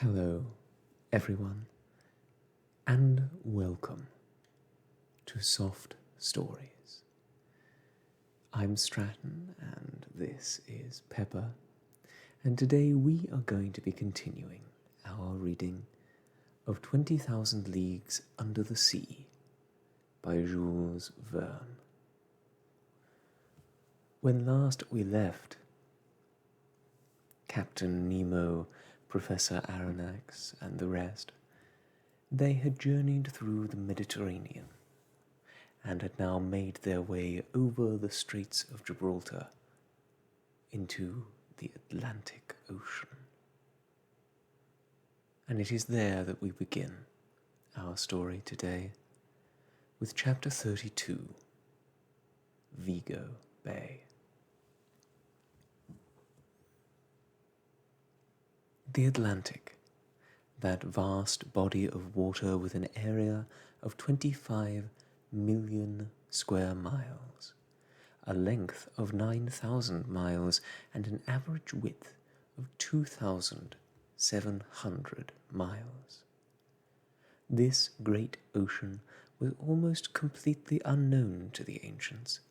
Hello, everyone, and welcome to Soft Stories. I'm Stratton, and this is Pepper, and today we are going to be continuing our reading of 20,000 Leagues Under the Sea by Jules Verne. When last we left, Captain Nemo, Professor Aronnax, and the rest, they had journeyed through the Mediterranean and had now made their way over the Straits of Gibraltar into the Atlantic Ocean. And it is there that we begin our story today with Chapter 32, Vigo Bay. The Atlantic, that vast body of water with an area of 25 million square miles, a length of 9,000 miles, and an average width of 2,700 miles. This great ocean was almost completely unknown to the ancients,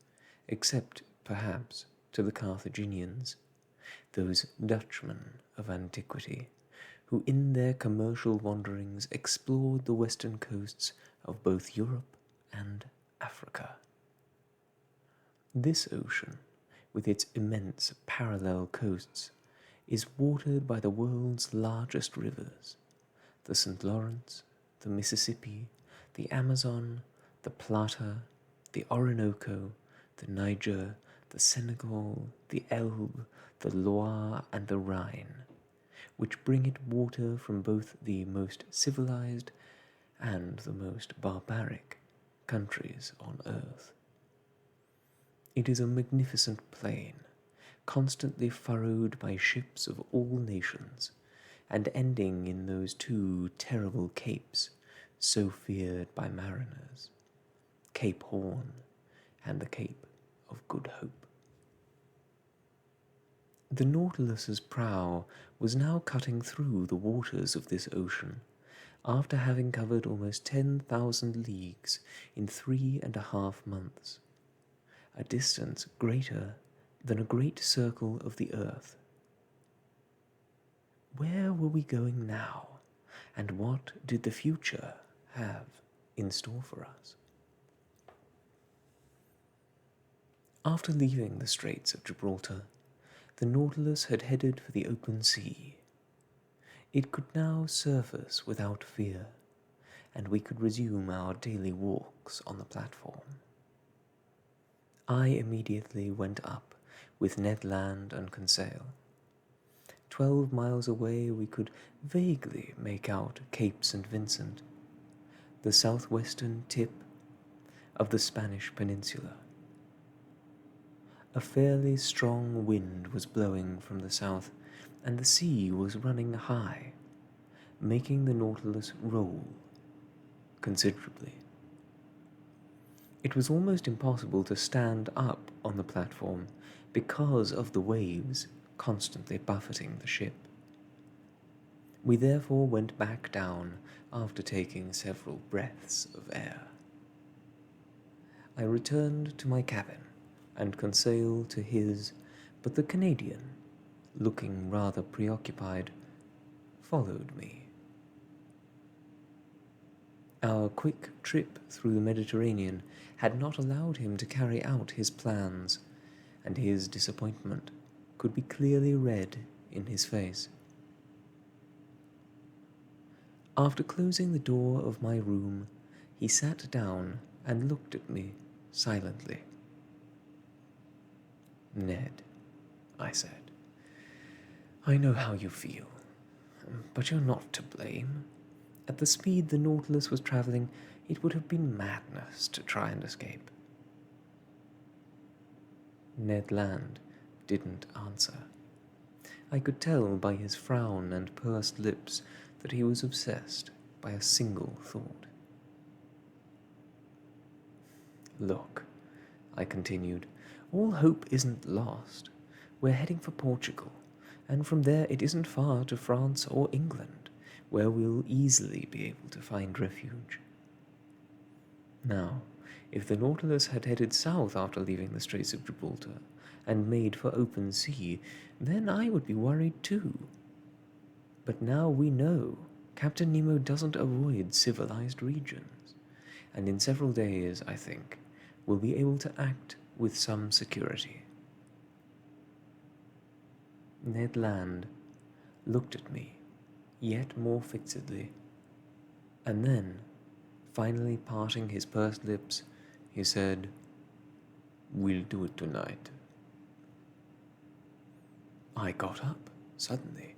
except, perhaps, to the Carthaginians, those Dutchmen of antiquity, who in their commercial wanderings explored the western coasts of both Europe and Africa. This ocean, with its immense parallel coasts, is watered by the world's largest rivers, the St. Lawrence, the Mississippi, the Amazon, the Plata, the Orinoco, the Niger, the Senegal, the Elbe, the Loire, and the Rhine, which bring it water from both the most civilized and the most barbaric countries on earth. It is a magnificent plain, constantly furrowed by ships of all nations, and ending in those two terrible capes so feared by mariners, Cape Horn and the Cape of Good Hope. The Nautilus's prow was now cutting through the waters of this ocean, after having covered almost 10,000 leagues in 3.5 months, a distance greater than a great circle of the earth. Where were we going now, and what did the future have in store for us? After leaving the Straits of Gibraltar, the Nautilus had headed for the open sea. It could now surface without fear, and we could resume our daily walks on the platform. I immediately went up with Ned Land and Conseil. 12 miles away we could vaguely make out Cape St. Vincent, the southwestern tip of the Spanish peninsula. A fairly strong wind was blowing from the south, and the sea was running high, making the Nautilus roll considerably. It was almost impossible to stand up on the platform because of the waves constantly buffeting the ship. We therefore went back down after taking several breaths of air. I returned to my cabin, and Conseil to his, but the Canadian, looking rather preoccupied, followed me. Our quick trip through the Mediterranean had not allowed him to carry out his plans, and his disappointment could be clearly read in his face. After closing the door of my room, he sat down and looked at me silently. "Ned," I said, "I know how you feel, but you're not to blame. At the speed the Nautilus was traveling, it would have been madness to try and escape." Ned Land didn't answer. I could tell by his frown and pursed lips that he was obsessed by a single thought. "Look," I continued, "all hope isn't lost. We're heading for Portugal, and from there it isn't far to France or England, where we'll easily be able to find refuge. Now, if the Nautilus had headed south after leaving the Straits of Gibraltar and made for open sea, then I would be worried too. But now we know Captain Nemo doesn't avoid civilized regions, and in several days, I think, we'll be able to act with some security. Ned Land looked at me yet more fixedly, and then, finally parting his pursed lips, he said, "We'll do it tonight." I got up suddenly.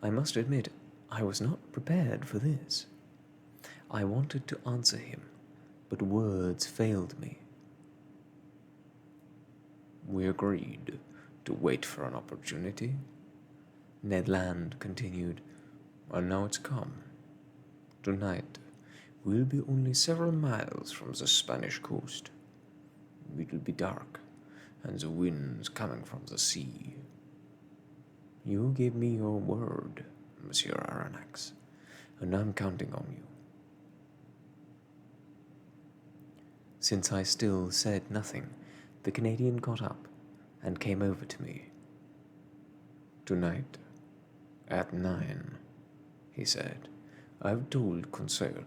I must admit, I was not prepared for this. I wanted to answer him, but words failed me. "We agreed to wait for an opportunity," Ned Land continued, "and now it's come. Tonight, we'll be only several miles from the Spanish coast. It'll be dark, and the wind's coming from the sea. You gave me your word, Monsieur Aronnax, and I'm counting on you." Since I still said nothing, the Canadian got up and came over to me. "Tonight, at 9, he said, "I've told Conseil.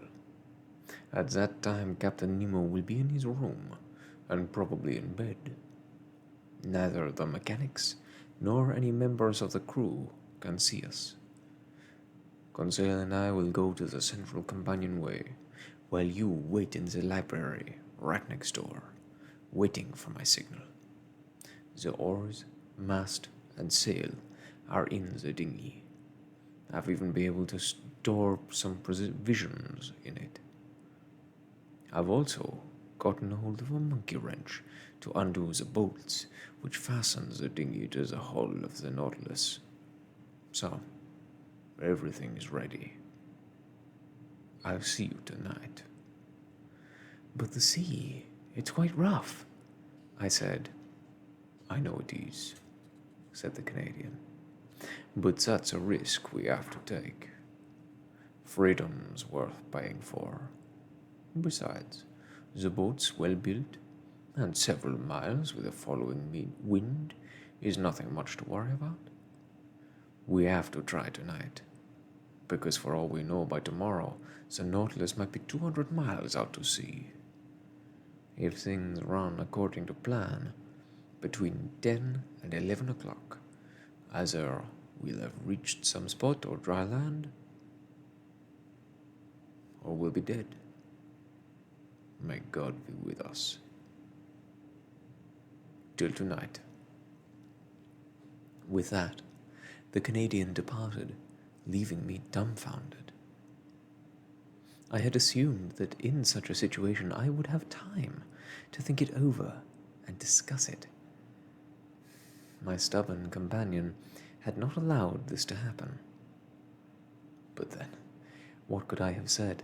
At that time, Captain Nemo will be in his room, and probably in bed. Neither the mechanics nor any members of the crew can see us. Conseil and I will go to the central companionway, while you wait in the library right next door, waiting for my signal. The oars, mast, and sail are in the dinghy. I've even been able to store some provisions in it. I've also gotten hold of a monkey wrench to undo the bolts which fastens the dinghy to the hull of the Nautilus. So, everything is ready. I'll see you tonight." "But the sea, it's quite rough," I said. "I know it is," said the Canadian. "But that's a risk we have to take. Freedom's worth paying for. Besides, the boat's well built, and several miles with a following wind is nothing much to worry about. We have to try tonight, because for all we know by tomorrow, the Nautilus might be 200 miles out to sea. If things run according to plan, between 10 and 11 o'clock, either we'll have reached some spot or dry land, or we'll be dead. May God be with us. Till tonight." With that, the Canadian departed, leaving me dumbfounded. I had assumed that in such a situation I would have time to think it over and discuss it. My stubborn companion had not allowed this to happen. But then, what could I have said?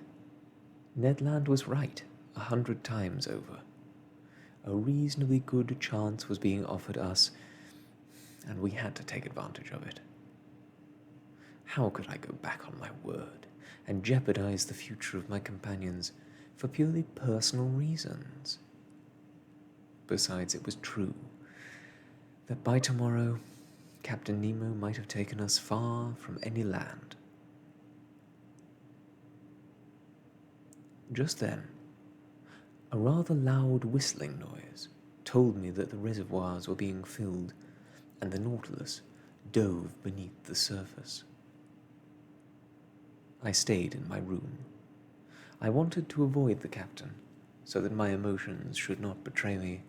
Ned Land was right 100 times over. A reasonably good chance was being offered us, and we had to take advantage of it. How could I go back on my word and jeopardize the future of my companions for purely personal reasons? Besides, it was true that by tomorrow, Captain Nemo might have taken us far from any land. Just then, a rather loud whistling noise told me that the reservoirs were being filled and the Nautilus dove beneath the surface. I stayed in my room. I wanted to avoid the captain, so that my emotions should not betray me.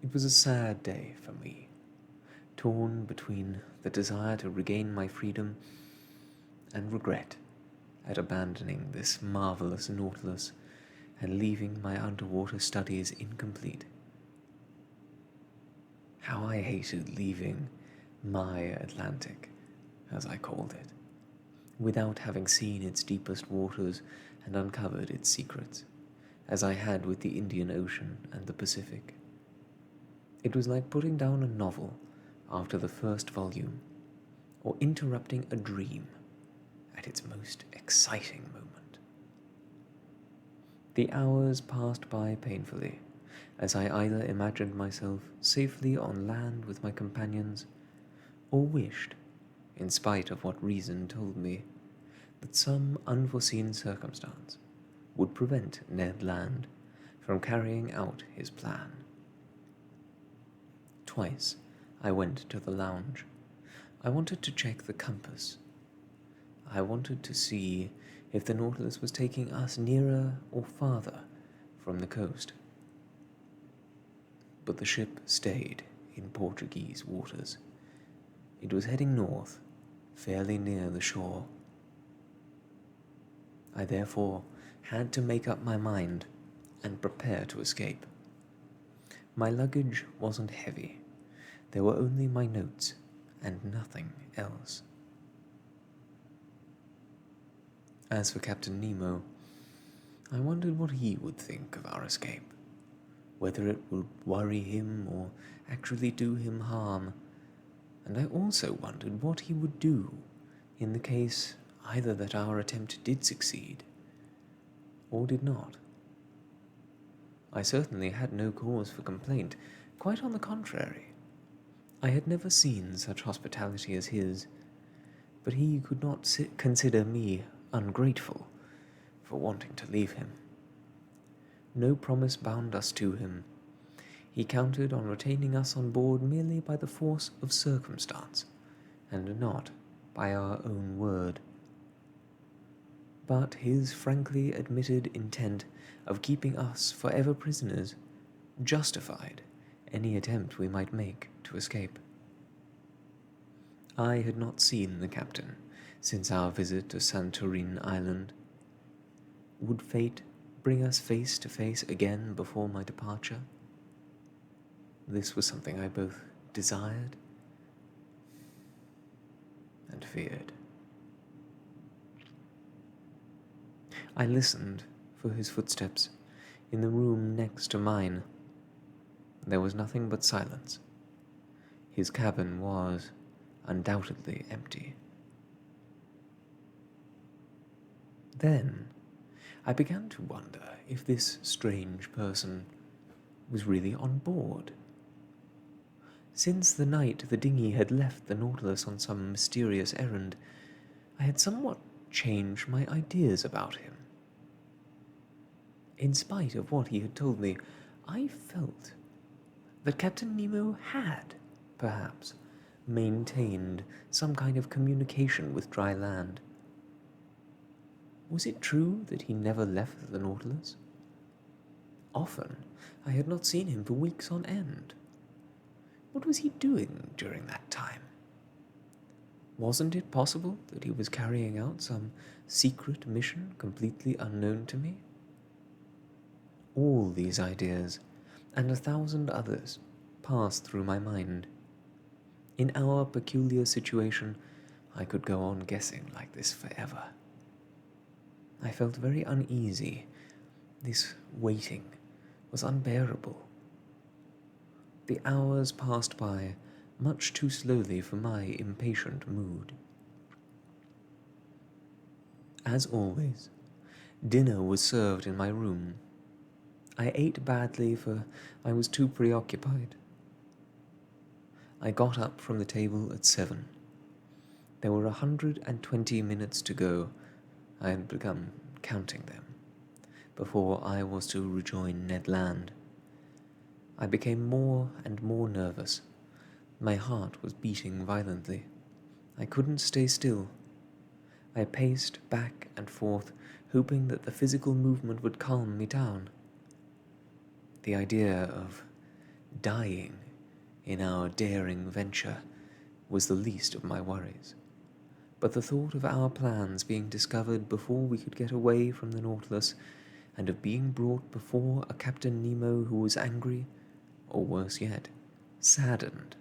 It was a sad day for me, torn between the desire to regain my freedom and regret at abandoning this marvelous Nautilus and leaving my underwater studies incomplete. How I hated leaving my Atlantic, as I called it, without having seen its deepest waters and uncovered its secrets, as I had with the Indian Ocean and the Pacific. It was like putting down a novel after the first volume, or interrupting a dream at at its most exciting moment. The hours passed by painfully, as I either imagined myself safely on land with my companions, or wished, in spite of what reason told me, that some unforeseen circumstance would prevent Ned Land from carrying out his plan. Twice I went to the lounge. I wanted to check the compass. I wanted to see if the Nautilus was taking us nearer or farther from the coast. But the ship stayed in Portuguese waters. It was heading north, fairly near the shore. I therefore had to make up my mind and prepare to escape. My luggage wasn't heavy. There were only my notes and nothing else. As for Captain Nemo, I wondered what he would think of our escape, whether it would worry him or actually do him harm, and I also wondered what he would do in the case either that our attempt did succeed or did not. I certainly had no cause for complaint, quite on the contrary. I had never seen such hospitality as his, but he could not consider me ungrateful for wanting to leave him. No promise bound us to him. He counted on retaining us on board merely by the force of circumstance, and not by our own word. But his frankly admitted intent of keeping us forever prisoners justified any attempt we might make to escape. I had not seen the captain since our visit to Santorin Island. Would fate bring us face to face again before my departure? This was something I both desired and feared. I listened for his footsteps in the room next to mine. There was nothing but silence. His cabin was undoubtedly empty. Then I began to wonder if this strange person was really on board. Since the night the dinghy had left the Nautilus on some mysterious errand, I had somewhat changed my ideas about him. In spite of what he had told me, I felt that Captain Nemo had, perhaps, maintained some kind of communication with dry land. Was it true that he never left the Nautilus? Often I had not seen him for weeks on end. What was he doing during that time? Wasn't it possible that he was carrying out some secret mission completely unknown to me? All these ideas, and 1,000 others, passed through my mind. In our peculiar situation, I could go on guessing like this forever. I felt very uneasy. This waiting was unbearable. The hours passed by much too slowly for my impatient mood. As always, dinner was served in my room. I ate badly, for I was too preoccupied. I got up from the table at 7. There were 120 minutes to go. I had begun counting them before I was to rejoin Ned Land. I became more and more nervous. My heart was beating violently. I couldn't stay still. I paced back and forth, hoping that the physical movement would calm me down. The idea of dying in our daring venture was the least of my worries, but the thought of our plans being discovered before we could get away from the Nautilus, and of being brought before a Captain Nemo who was angry, or worse yet, saddened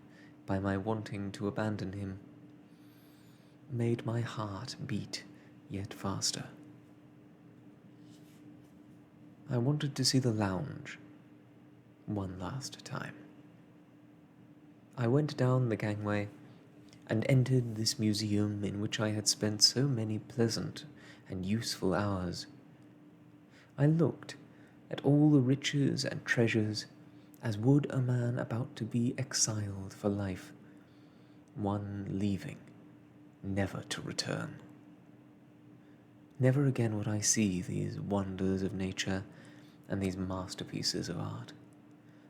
by my wanting to abandon him, made my heart beat yet faster. I wanted to see the lounge one last time. I went down the gangway and entered this museum in which I had spent so many pleasant and useful hours. I looked at all the riches and treasures as would a man about to be exiled for life, one leaving, never to return. Never again would I see these wonders of nature and these masterpieces of art,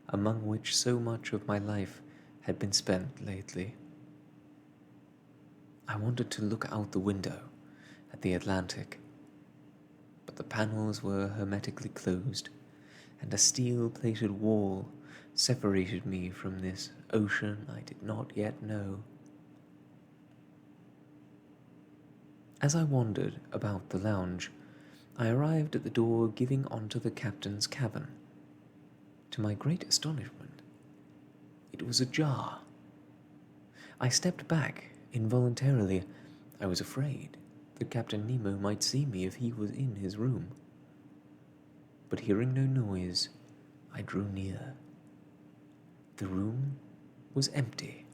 among which so much of my life had been spent lately. I wanted to look out the window at the Atlantic, but the panels were hermetically closed, and a steel-plated wall separated me from this ocean I did not yet know. As I wandered about the lounge, I arrived at the door giving onto the captain's cabin. To my great astonishment, it was ajar. I stepped back involuntarily. I was afraid that Captain Nemo might see me if he was in his room. But hearing no noise, I drew near. The room was empty.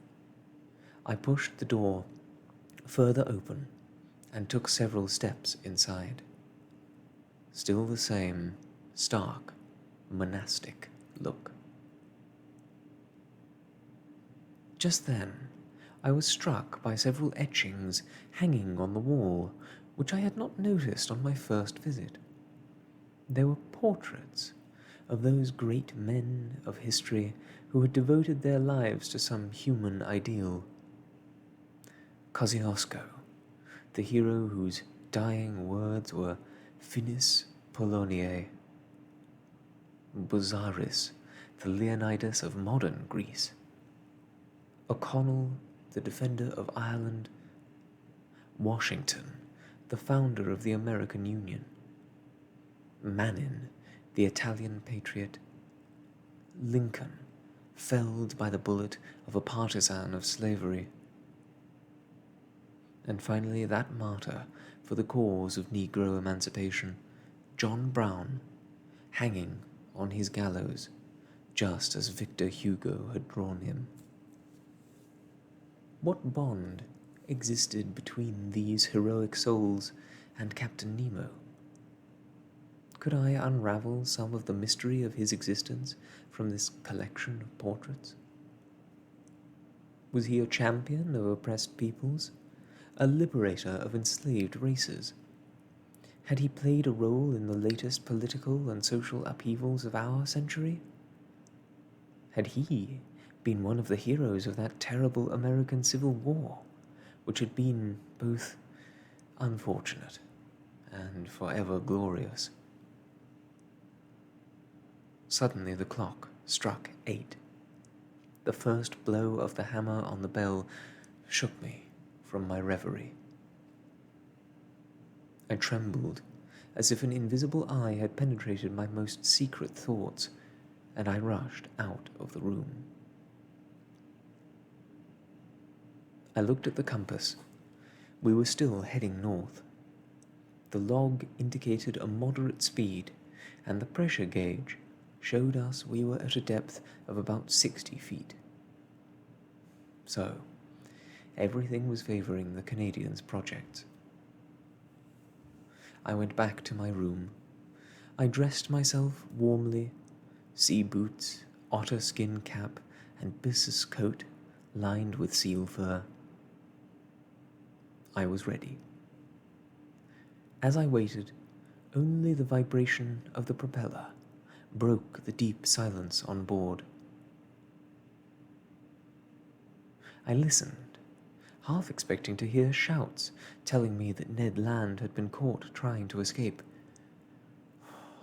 I pushed the door further open and took several steps inside. Still the same stark, monastic look. Just then, I was struck by several etchings hanging on the wall, which I had not noticed on my first visit. They were portraits of those great men of history who had devoted their lives to some human ideal. Kosciuszko, the hero whose dying words were Finis Poloniae. Bozzaris, the Leonidas of modern Greece. O'Connell, the defender of Ireland. Washington, the founder of the American Union. Manin, the Italian patriot. Lincoln, felled by the bullet of a partisan of slavery. And finally, that martyr for the cause of Negro emancipation, John Brown, hanging on his gallows, just as Victor Hugo had drawn him. What bond existed between these heroic souls and Captain Nemo? Could I unravel some of the mystery of his existence from this collection of portraits? Was he a champion of oppressed peoples? A liberator of enslaved races? Had he played a role in the latest political and social upheavals of our century? Had he been one of the heroes of that terrible American Civil War, which had been both unfortunate and forever glorious? Suddenly the clock struck 8. The first blow of the hammer on the bell shook me from my reverie. I trembled as if an invisible eye had penetrated my most secret thoughts, and I rushed out of the room. I looked at the compass. We were still heading north. The log indicated a moderate speed, and the pressure gauge showed us we were at a depth of about 60 feet. So, everything was favoring the Canadians' projects. I went back to my room. I dressed myself warmly, sea boots, otter skin cap, and byssus coat lined with seal fur. I was ready. As I waited, only the vibration of the propeller broke the deep silence on board. I listened, half expecting to hear shouts telling me that Ned Land had been caught trying to escape.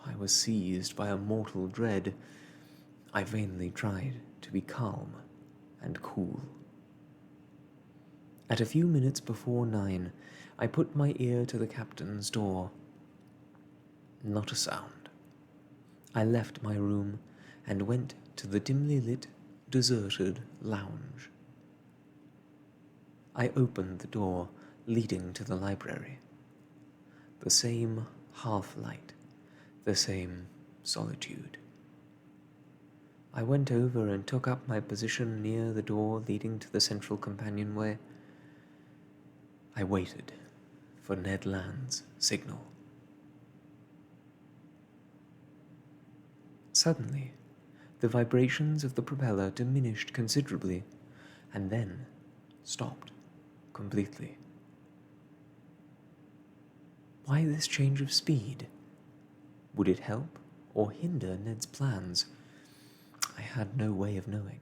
I was seized by a mortal dread. I vainly tried to be calm and cool. At a few minutes before 9, I put my ear to the captain's door. Not a sound. I left my room and went to the dimly lit, deserted lounge. I opened the door leading to the library. The same half-light, the same solitude. I went over and took up my position near the door leading to the central companionway. I waited for Ned Land's signal. Suddenly, the vibrations of the propeller diminished considerably and then stopped completely. Why this change of speed? Would it help or hinder Ned's plans? I had no way of knowing.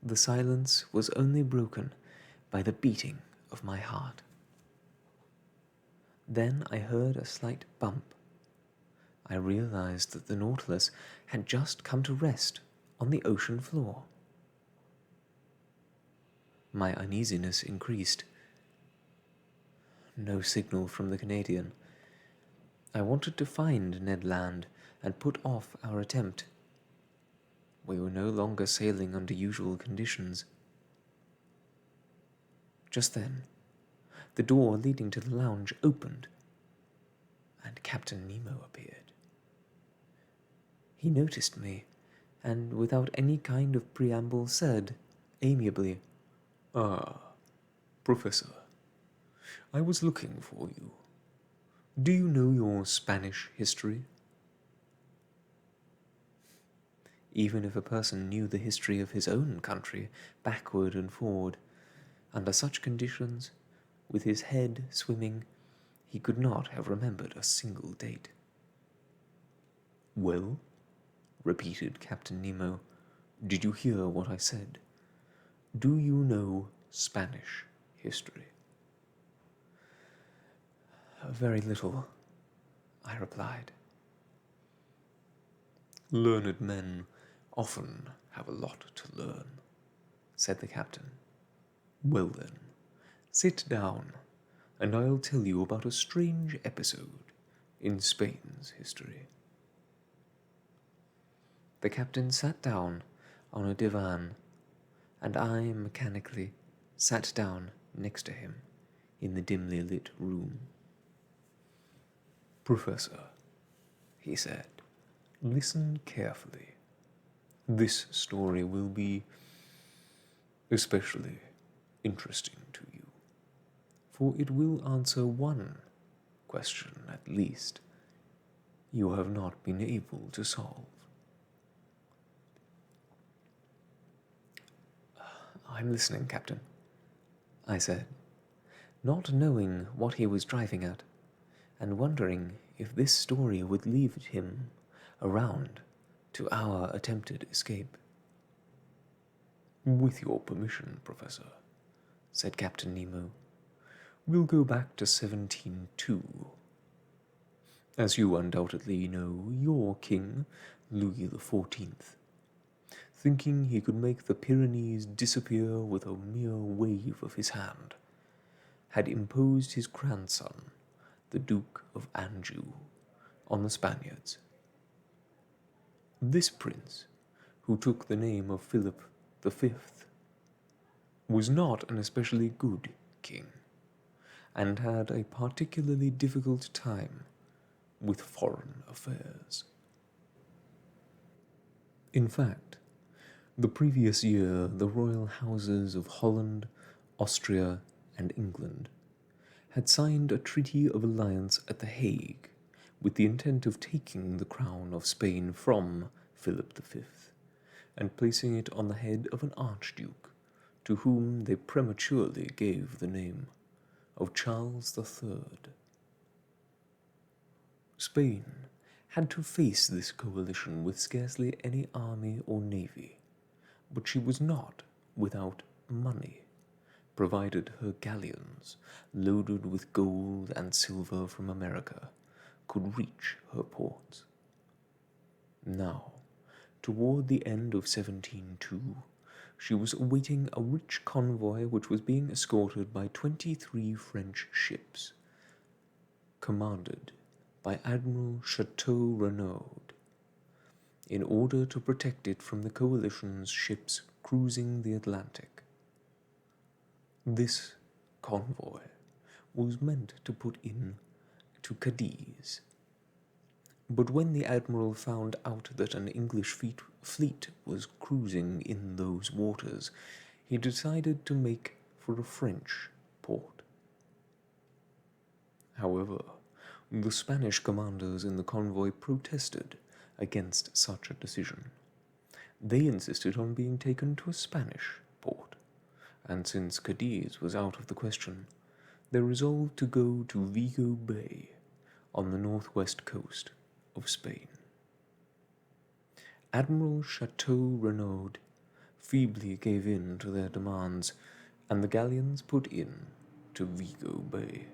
The silence was only broken by the beating of my heart. Then I heard a slight bump. I realized that the Nautilus had just come to rest on the ocean floor. My uneasiness increased. No signal from the Canadian. I wanted to find Ned Land and put off our attempt. We were no longer sailing under usual conditions. Just then, the door leading to the lounge opened, and Captain Nemo appeared. He noticed me, and without any kind of preamble said, amiably, "Ah, Professor, I was looking for you. Do you know your Spanish history?" Even if a person knew the history of his own country, backward and forward, under such conditions, with his head swimming, he could not have remembered a single date. "Well," repeated Captain Nemo, "did you hear what I said? Do you know Spanish history?" "Very little," I replied. "Learned men often have a lot to learn," said the captain. "Well then, sit down, and I'll tell you about a strange episode in Spain's history." The captain sat down on a divan, and I mechanically sat down next to him in the dimly lit room. "Professor," he said, "listen carefully. This story will be especially interesting to you, for it will answer one question at least you have not been able to solve." "I'm listening, Captain," I said, not knowing what he was driving at, and wondering if this story would lead him around to our attempted escape. "With your permission, Professor," said Captain Nemo, "we'll go back to 1702. As you undoubtedly know, your king, Louis XIV, thinking he could make the Pyrenees disappear with a mere wave of his hand, had imposed his grandson, the Duke of Anjou, on the Spaniards. This prince, who took the name of Philip V, was not an especially good king, and had a particularly difficult time with foreign affairs. In fact, the previous year the royal houses of Holland, Austria, and England had signed a treaty of alliance at The Hague with the intent of taking the crown of Spain from Philip V and placing it on the head of an archduke, to whom they prematurely gave the name of Charles III. Spain had to face this coalition with scarcely any army or navy, but she was not without money, provided her galleons, loaded with gold and silver from America, could reach her ports. Now, toward the end of 1702, she was awaiting a rich convoy which was being escorted by 23 French ships, commanded by Admiral Chateau Renaud, in order to protect it from the coalition's ships cruising the Atlantic. This convoy was meant to put in to Cadiz, but when the admiral found out that an English fleet was cruising in those waters, he decided to make for a French port. However, the Spanish commanders in the convoy protested against such a decision. They insisted on being taken to a Spanish port, and since Cadiz was out of the question, they resolved to go to Vigo Bay on the northwest coast of Spain. Admiral Chateau Renaud feebly gave in to their demands, and the galleons put in to Vigo Bay.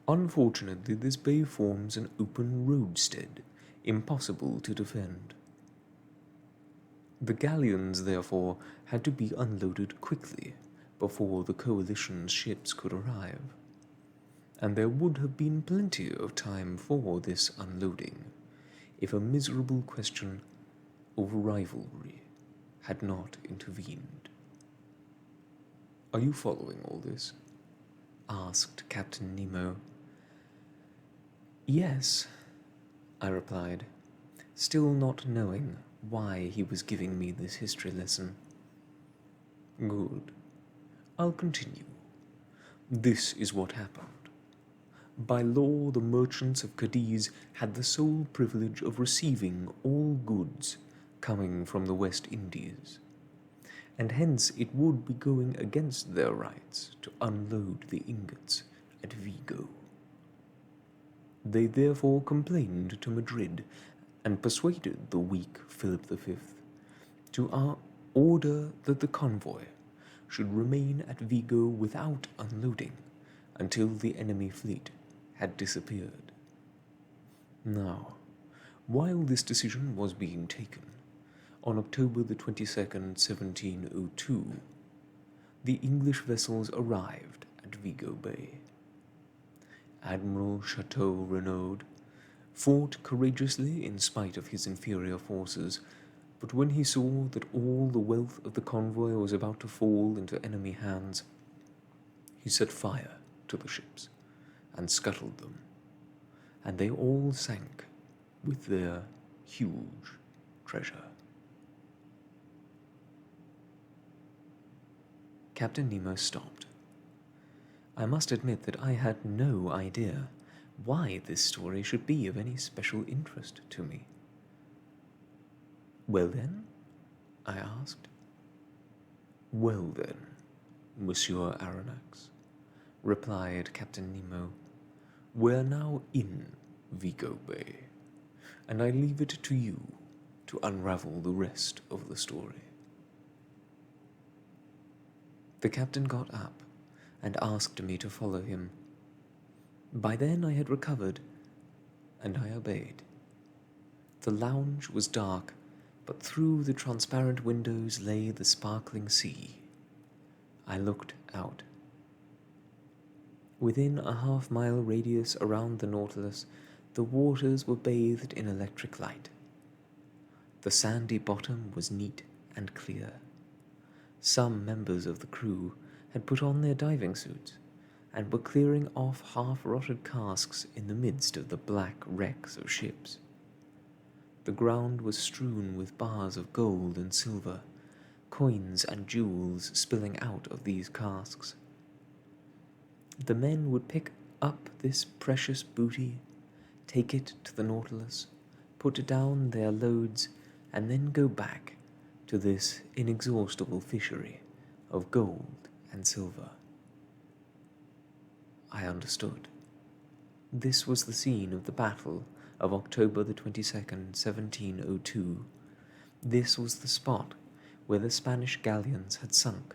Unfortunately, this bay forms an open roadstead, impossible to defend. The galleons, therefore, had to be unloaded quickly before the coalition's ships could arrive, and there would have been plenty of time for this unloading if a miserable question of rivalry had not intervened. "Are you following all this?" asked Captain Nemo. "Yes," I replied, still not knowing why he was giving me this history lesson. "Good. I'll continue. This is what happened. By law, the merchants of Cadiz had the sole privilege of receiving all goods coming from the West Indies, and hence it would be going against their rights to unload the ingots at Vigo. They therefore complained to Madrid and persuaded the weak Philip V to order that the convoy should remain at Vigo without unloading until the enemy fleet had disappeared. Now, while this decision was being taken, on October the 22nd, 1702, the English vessels arrived at Vigo Bay. Admiral Chateau Renaud fought courageously in spite of his inferior forces, but when he saw that all the wealth of the convoy was about to fall into enemy hands, he set fire to the ships and scuttled them, and they all sank with their huge treasure. Captain Nemo stopped. I must admit that I had no idea why this story should be of any special interest to me. "Well then?" I asked. "Well then, Monsieur Aronnax," replied Captain Nemo, "we're now in Vigo Bay, and I leave it to you to unravel the rest of the story." The captain got up and asked me to follow him. By then I had recovered, and I obeyed. The lounge was dark, but through the transparent windows lay the sparkling sea. I looked out. Within a half-mile radius around the Nautilus, the waters were bathed in electric light. The sandy bottom was neat and clear. Some members of the crew had put on their diving suits and were clearing off half-rotted casks in the midst of the black wrecks of ships. The ground was strewn with bars of gold and silver, coins and jewels spilling out of these casks. The men would pick up this precious booty, take it to the Nautilus, put down their loads, and then go back to this inexhaustible fishery of gold and silver. I understood. This was the scene of the battle of October the 22nd, 1702. This was the spot where the Spanish galleons had sunk.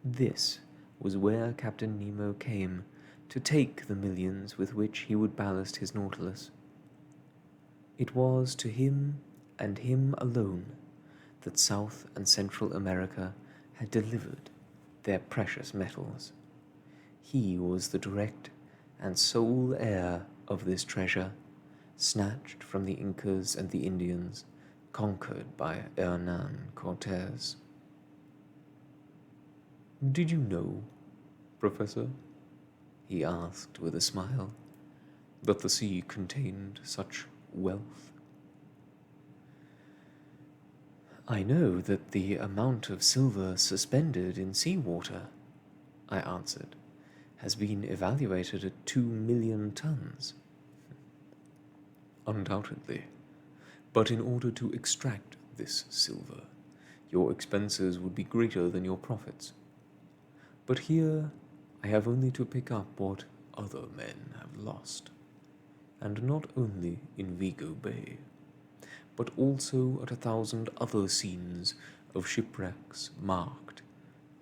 This was where Captain Nemo came to take the millions with which he would ballast his Nautilus. It was to him and him alone that South and Central America had delivered their precious metals. He was the direct and sole heir of this treasure, snatched from the Incas and the Indians, conquered by Hernán Cortés. "Did you know, Professor," he asked with a smile, "that the sea contained such wealth?" I know that the amount of silver suspended in seawater, I answered, has been evaluated at 2 million tons. Undoubtedly. But in order to extract this silver, your expenses would be greater than your profits. But here I have only to pick up what other men have lost, and not only in Vigo Bay, but also at 1,000 other scenes of shipwrecks marked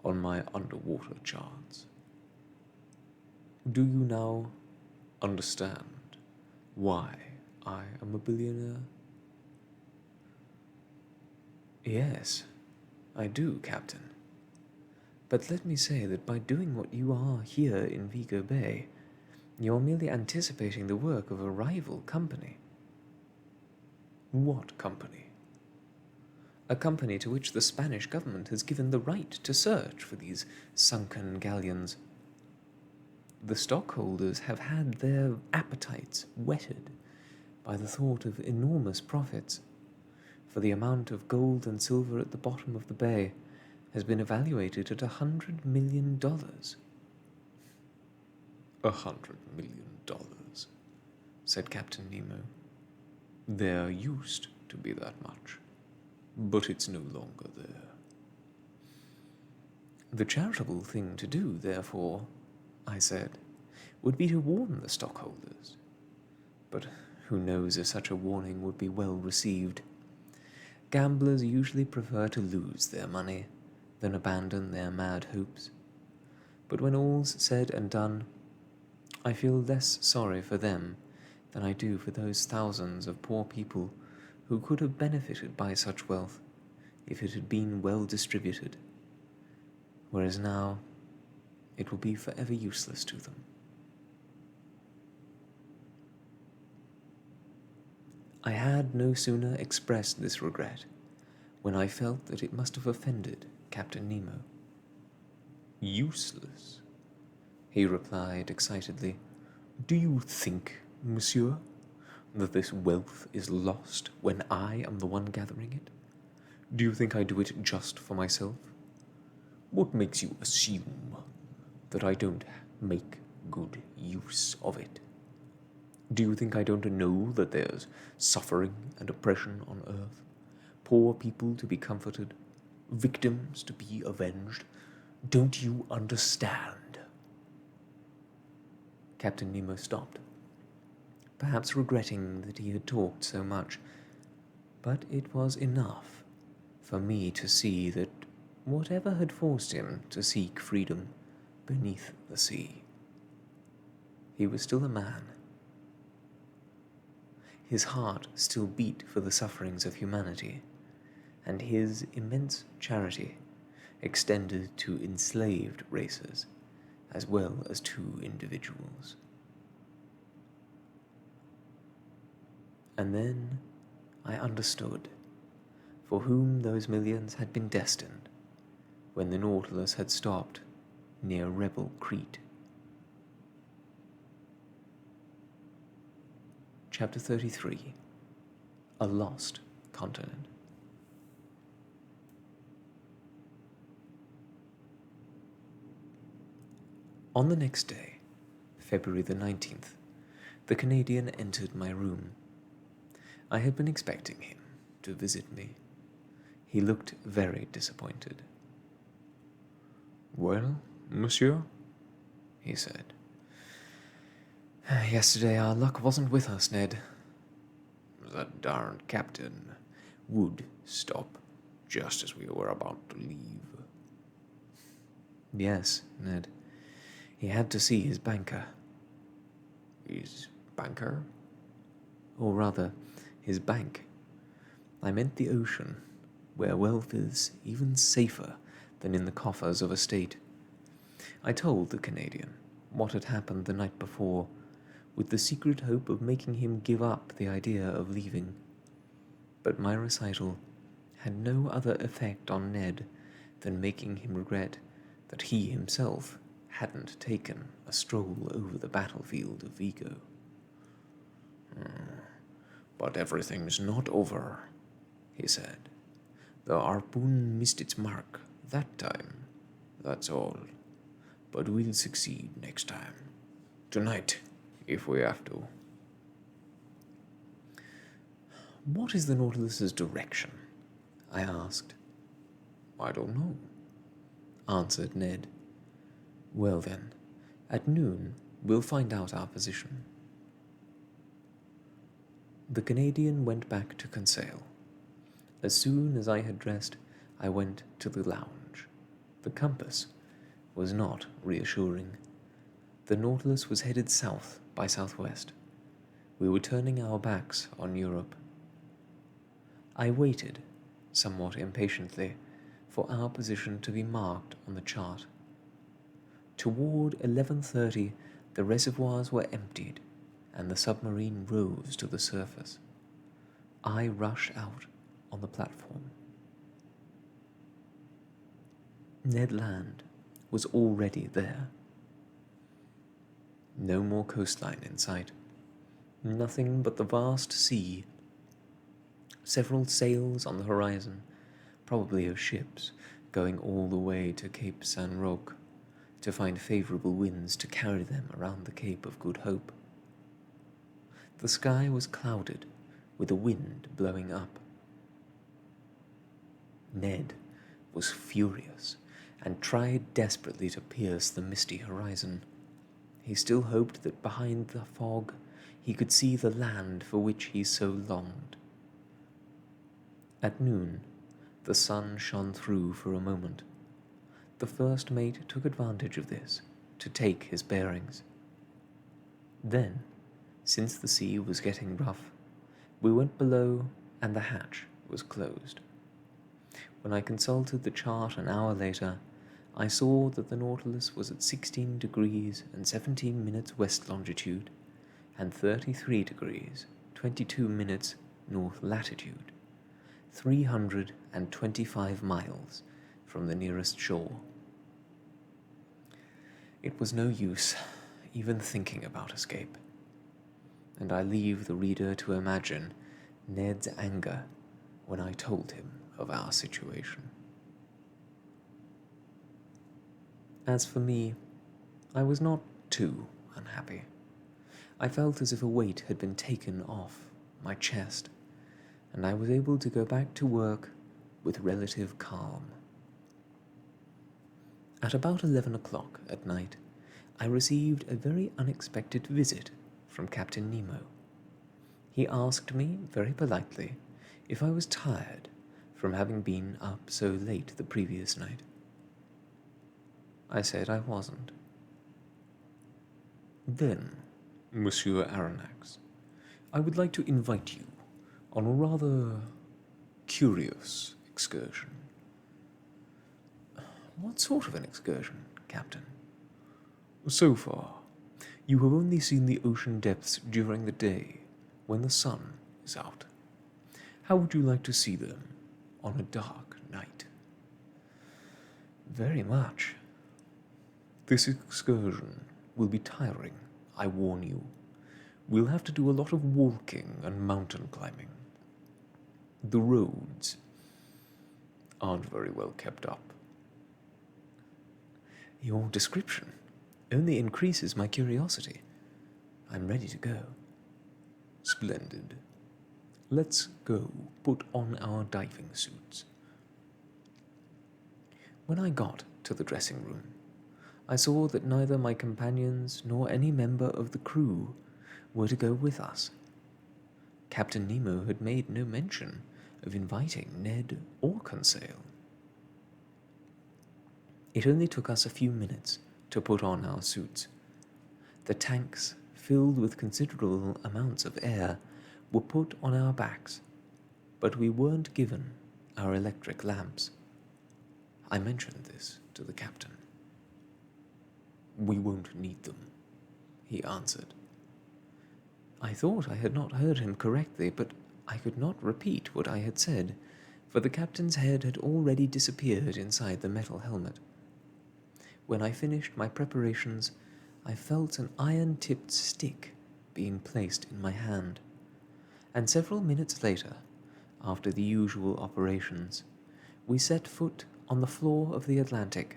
on my underwater charts. Do you now understand why I am a billionaire? Yes, I do, Captain. But let me say that by doing what you are here in Vigo Bay, you're merely anticipating the work of a rival company. What company? A company to which the Spanish government has given the right to search for these sunken galleons. The stockholders have had their appetites whetted by the thought of enormous profits, for the amount of gold and silver at the bottom of the bay has been evaluated at $100 million. $100 million, said Captain Nemo. There used to be that much, but it's no longer there. The charitable thing to do, therefore, I said, would be to warn the stockholders. But who knows if such a warning would be well received? Gamblers usually prefer to lose their money than abandon their mad hopes. But when all's said and done, I feel less sorry for them than I do for those thousands of poor people who could have benefited by such wealth if it had been well distributed, whereas now it will be forever useless to them. I had no sooner expressed this regret when I felt that it must have offended Captain Nemo. Useless? He replied excitedly. Do you think, monsieur, that this wealth is lost when I am the one gathering it? Do you think I do it just for myself? What makes you assume that I don't make good use of it? Do you think I don't know that there's suffering and oppression on earth? Poor people to be comforted, victims to be avenged? Don't you understand? Captain Nemo stopped, perhaps regretting that he had talked so much, but it was enough for me to see that whatever had forced him to seek freedom beneath the sea, he was still a man. His heart still beat for the sufferings of humanity, and his immense charity extended to enslaved races as well as to individuals. And then I understood for whom those millions had been destined when the Nautilus had stopped near rebel Crete. Chapter 33. A Lost Continent. On the next day, February the 19th, the Canadian entered my room. I had been expecting him to visit me. He looked very disappointed. Well, monsieur, he said. Yesterday our luck wasn't with us, Ned. That darned captain would stop just as we were about to leave. Yes, Ned. He had to see his banker. His banker? Or rather, his bank. I meant the ocean, where wealth is even safer than in the coffers of a state. I told the Canadian what had happened the night before, with the secret hope of making him give up the idea of leaving. But my recital had no other effect on Ned than making him regret that he himself hadn't taken a stroll over the battlefield of Vigo. But everything's not over, he said. The harpoon missed its mark that time, that's all. But we'll succeed next time. Tonight, if we have to. What is the Nautilus's direction? I asked. I don't know, answered Ned. Well then, at noon we'll find out our position. The Canadian went back to Conseil. As soon as I had dressed, I went to the lounge. The compass was not reassuring. The Nautilus was headed south by southwest. We were turning our backs on Europe. I waited, somewhat impatiently, for our position to be marked on the chart. Toward 11:30, the reservoirs were emptied, and the submarine rose to the surface. I rushed out on the platform. Ned Land was already there. No more coastline in sight. Nothing but the vast sea. Several sails on the horizon, probably of ships, going all the way to Cape San Roque to find favorable winds to carry them around the Cape of Good Hope. The sky was clouded, with a wind blowing up. Ned was furious and tried desperately to pierce the misty horizon. He still hoped that behind the fog he could see the land for which he so longed. At noon, the sun shone through for a moment. The first mate took advantage of this to take his bearings. Then, since the sea was getting rough, we went below and the hatch was closed. When I consulted the chart an hour later, I saw that the Nautilus was at 16 degrees and 17 minutes west longitude and 33 degrees 22 minutes north latitude, 325 miles from the nearest shore. It was no use even thinking about escape, and I leave the reader to imagine Ned's anger when I told him of our situation. As for me, I was not too unhappy. I felt as if a weight had been taken off my chest, and I was able to go back to work with relative calm. At about 11 o'clock at night, I received a very unexpected visit from Captain Nemo. He asked me, very politely, if I was tired from having been up so late the previous night. I said I wasn't. Then, Monsieur Aronnax, I would like to invite you on a rather curious excursion. What sort of an excursion, Captain? So far, you have only seen the ocean depths during the day, when the sun is out. How would you like to see them on a dark night? Very much. This excursion will be tiring, I warn you. We'll have to do a lot of walking and mountain climbing. The roads aren't very well kept up. Your description only increases my curiosity. I'm ready to go. Splendid. Let's go put on our diving suits. When I got to the dressing room, I saw that neither my companions nor any member of the crew were to go with us. Captain Nemo had made no mention of inviting Ned or Conseil. It only took us a few minutes to put on our suits. The tanks, filled with considerable amounts of air, were put on our backs, but we weren't given our electric lamps. I mentioned this to the captain. We won't need them, he answered. I thought I had not heard him correctly, but I could not repeat what I had said, for the captain's head had already disappeared inside the metal helmet. When I finished my preparations, I felt an iron-tipped stick being placed in my hand, and several minutes later, after the usual operations, we set foot on the floor of the Atlantic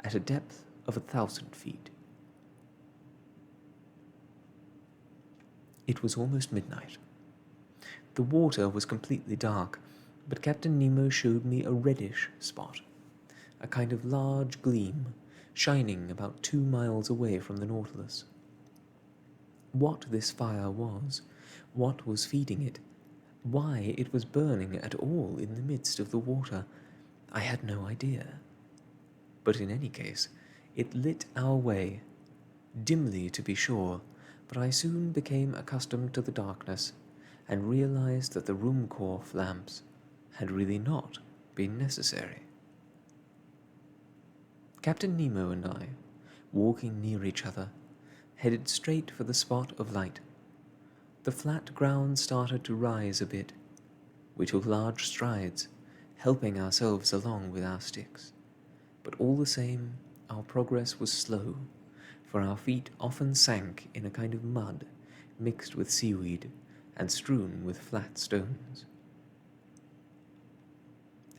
at a depth of 1,000 feet. It was almost midnight. The water was completely dark, but Captain Nemo showed me a reddish spot, a kind of large gleam, shining about 2 miles away from the Nautilus. What this fire was, what was feeding it, why it was burning at all in the midst of the water, I had no idea. But in any case, it lit our way, dimly to be sure, but I soon became accustomed to the darkness and realized that the Ruhmkorff lamps had really not been necessary. Captain Nemo and I, walking near each other, headed straight for the spot of light. The flat ground started to rise a bit. We took large strides, helping ourselves along with our sticks. But all the same, our progress was slow, for our feet often sank in a kind of mud mixed with seaweed and strewn with flat stones.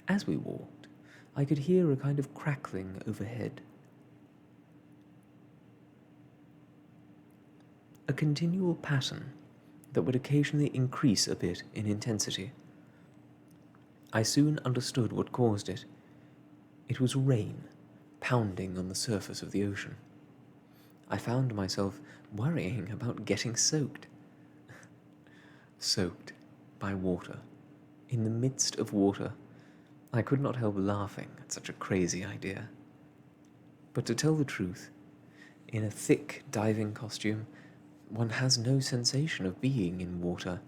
As we walked, I could hear a kind of crackling overhead. A continual pattern that would occasionally increase a bit in intensity. I soon understood what caused it. It was rain pounding on the surface of the ocean. I found myself worrying about getting soaked. Soaked by water, in the midst of water. I could not help laughing at such a crazy idea. But to tell the truth, in a thick diving costume, one has no sensation of being in water.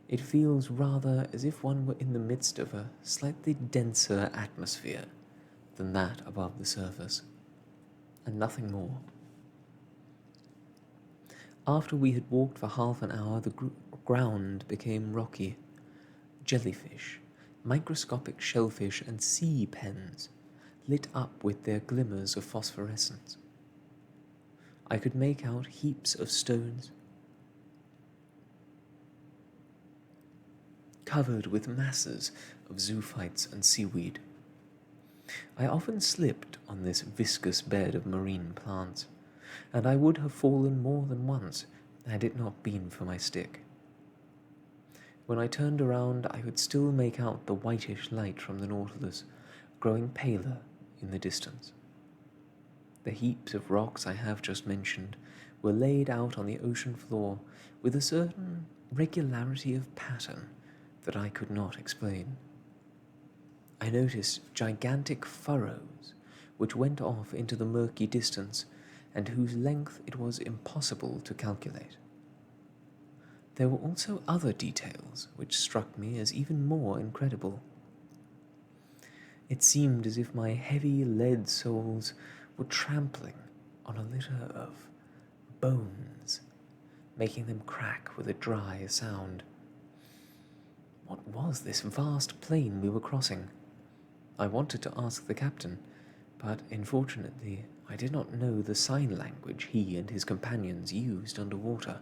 It feels rather as if one were in the midst of a slightly denser atmosphere than that above the surface, and nothing more. After we had walked for half an hour, the ground became rocky. Jellyfish, microscopic shellfish, and sea pens lit up with their glimmers of phosphorescence. I could make out heaps of stones covered with masses of zoophytes and seaweed. I often slipped on this viscous bed of marine plants, and I would have fallen more than once had it not been for my stick. When I turned around, I could still make out the whitish light from the Nautilus, growing paler in the distance. The heaps of rocks I have just mentioned were laid out on the ocean floor with a certain regularity of pattern that I could not explain. I noticed gigantic furrows which went off into the murky distance and whose length it was impossible to calculate. There were also other details which struck me as even more incredible. It seemed as if my heavy lead soles were trampling on a litter of bones, making them crack with a dry sound. What was this vast plain we were crossing? I wanted to ask the captain, but unfortunately I did not know the sign language he and his companions used underwater.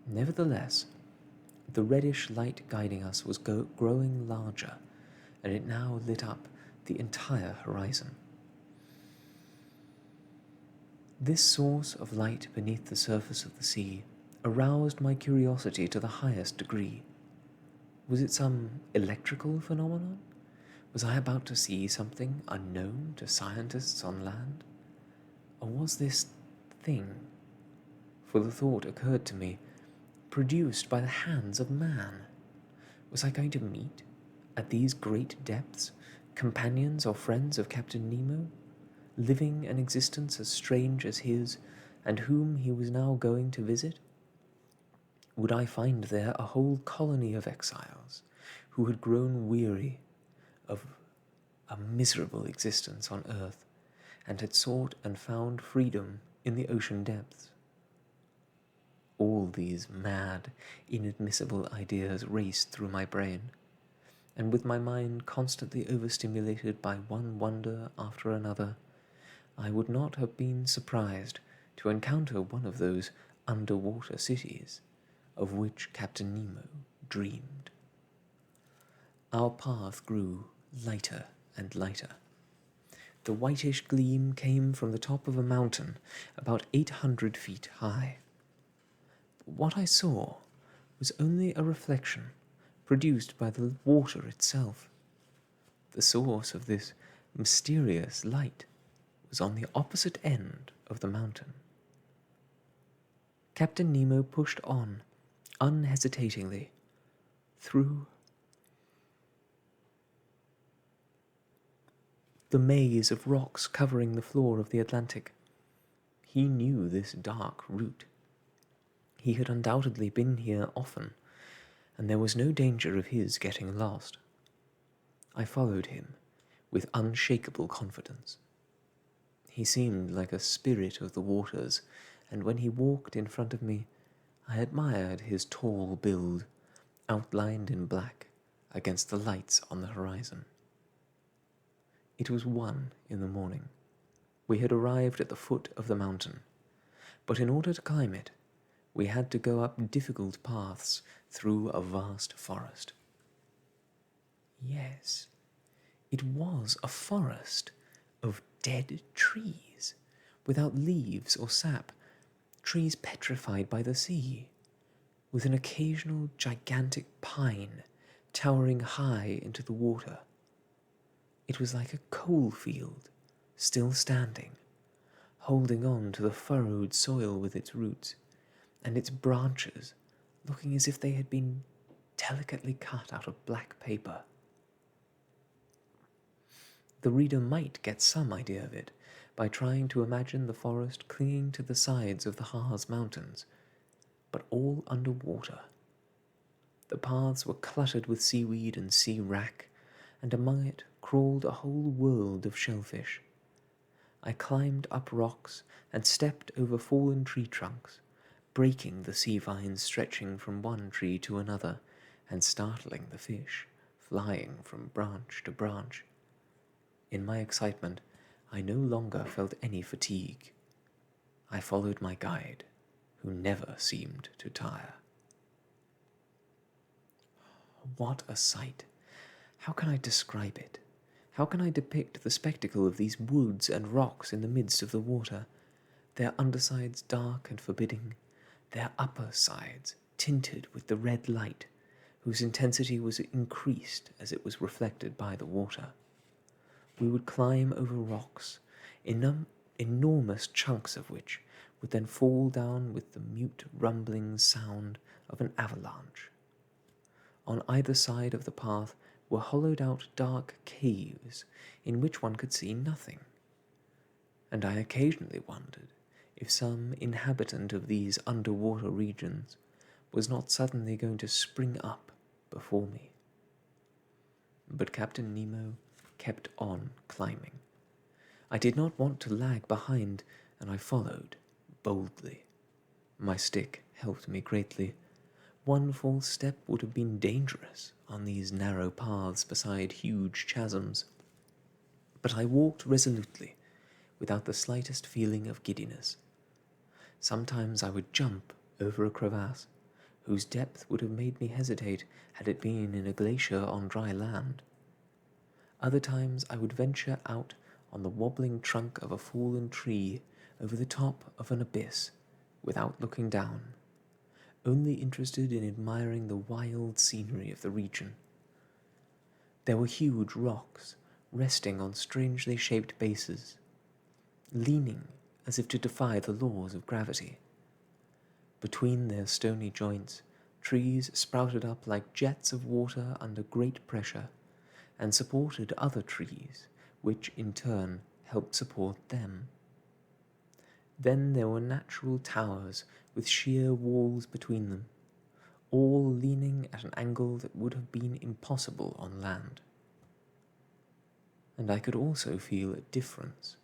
Nevertheless, the reddish light guiding us was growing larger, and it now lit up the entire horizon. This source of light beneath the surface of the sea aroused my curiosity to the highest degree. Was it some electrical phenomenon? Was I about to see something unknown to scientists on land? Or was this thing, for the thought occurred to me, produced by the hands of man? Was I going to meet, at these great depths, companions or friends of Captain Nemo, living an existence as strange as his, and whom he was now going to visit? Would I find there a whole colony of exiles who had grown weary of a miserable existence on earth and had sought and found freedom in the ocean depths? All these mad, inadmissible ideas raced through my brain, and with my mind constantly overstimulated by one wonder after another, I would not have been surprised to encounter one of those underwater cities of which Captain Nemo dreamed. Our path grew lighter and lighter. The whitish gleam came from the top of a mountain about 800 feet high. But what I saw was only a reflection produced by the water itself. The source of this mysterious light was on the opposite end of the mountain. Captain Nemo pushed on, unhesitatingly, through the maze of rocks covering the floor of the Atlantic. He knew this dark route. He had undoubtedly been here often, and there was no danger of his getting lost. I followed him with unshakable confidence. He seemed like a spirit of the waters, and when he walked in front of me, I admired his tall build, outlined in black against the lights on the horizon. It was 1 in the morning. We had arrived at the foot of the mountain, but in order to climb it, we had to go up difficult paths through a vast forest. Yes, it was a forest of dead trees, without leaves or sap, trees petrified by the sea, with an occasional gigantic pine towering high into the water. It was like a coal field, still standing, holding on to the furrowed soil with its roots, and its branches looking as if they had been delicately cut out of black paper. The reader might get some idea of it by trying to imagine the forest clinging to the sides of the Harz Mountains, but all under water. The paths were cluttered with seaweed and sea wrack, and among it crawled a whole world of shellfish. I climbed up rocks and stepped over fallen tree trunks, breaking the sea vines stretching from one tree to another and startling the fish, flying from branch to branch. In my excitement, I no longer felt any fatigue. I followed my guide, who never seemed to tire. What a sight! How can I describe it? How can I depict the spectacle of these woods and rocks in the midst of the water, their undersides dark and forbidding, their upper sides tinted with the red light, whose intensity was increased as it was reflected by the water? We would climb over rocks, enormous chunks of which would then fall down with the mute rumbling sound of an avalanche. On either side of the path were hollowed-out dark caves in which one could see nothing, and I occasionally wondered if some inhabitant of these underwater regions was not suddenly going to spring up before me. But Captain Nemo kept on climbing. I did not want to lag behind, and I followed boldly. My stick helped me greatly. One false step would have been dangerous on these narrow paths beside huge chasms. But I walked resolutely, without the slightest feeling of giddiness. Sometimes I would jump over a crevasse, whose depth would have made me hesitate had it been in a glacier on dry land. Other times I would venture out on the wobbling trunk of a fallen tree over the top of an abyss, without looking down, only interested in admiring the wild scenery of the region. There were huge rocks resting on strangely shaped bases, leaning as if to defy the laws of gravity. Between their stony joints, trees sprouted up like jets of water under great pressure, and supported other trees, which in turn helped support them. Then there were natural towers with sheer walls between them, all leaning at an angle that would have been impossible on land. And I could also feel a difference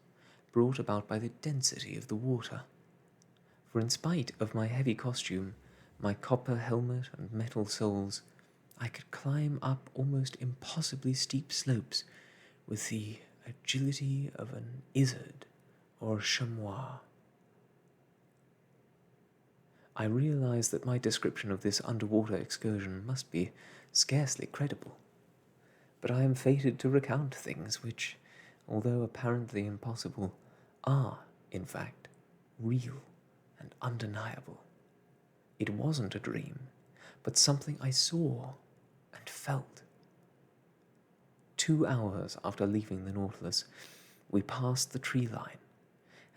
brought about by the density of the water, for in spite of my heavy costume, my copper helmet and metal soles, I could climb up almost impossibly steep slopes with the agility of an izard or a chamois. I realized that my description of this underwater excursion must be scarcely credible. but I am fated to recount things which, although apparently impossible, are, in fact, real and undeniable. It wasn't a dream, but something I saw and felt. 2 hours after leaving the Nautilus, we passed the tree line,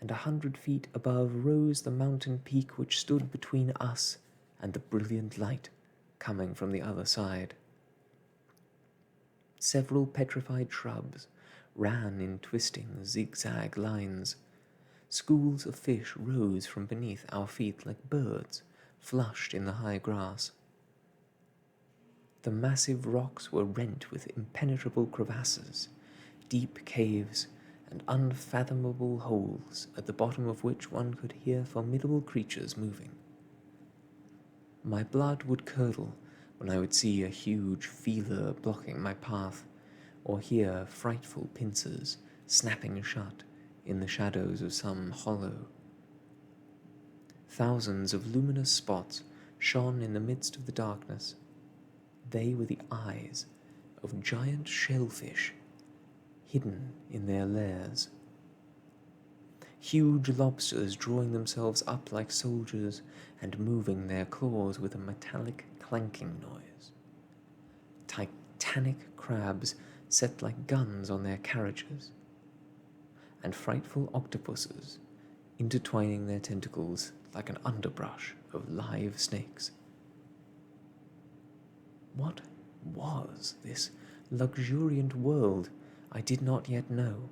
and 100 feet above rose the mountain peak which stood between us and the brilliant light coming from the other side. Several petrified shrubs ran in twisting zigzag lines. Schools of fish rose from beneath our feet like birds flushed in the high grass. The massive rocks were rent with impenetrable crevasses, deep caves, and unfathomable holes at the bottom of which one could hear formidable creatures moving. My blood would curdle when I would see a huge feeler blocking my path, or hear frightful pincers snapping shut in the shadows of some hollow. Thousands of luminous spots shone in the midst of the darkness. They were the eyes of giant shellfish hidden in their lairs. Huge lobsters drawing themselves up like soldiers and moving their claws with a metallic clanking noise. Titanic crabs set like guns on their carriages. And frightful octopuses intertwining their tentacles like an underbrush of live snakes. What was this luxuriant world I did not yet know?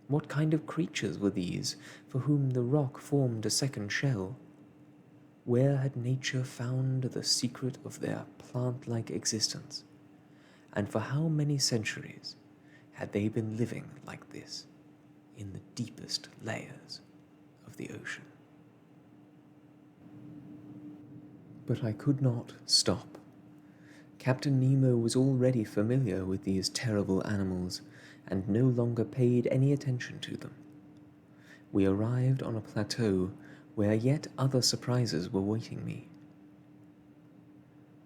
What kind of creatures were these for whom the rock formed a second shell? Where had nature found the secret of their plant-like existence? And for how many centuries had they been living like this in the deepest layers of the ocean? But I could not stop. Captain Nemo was already familiar with these terrible animals and no longer paid any attention to them. We arrived on a plateau where yet other surprises were waiting me.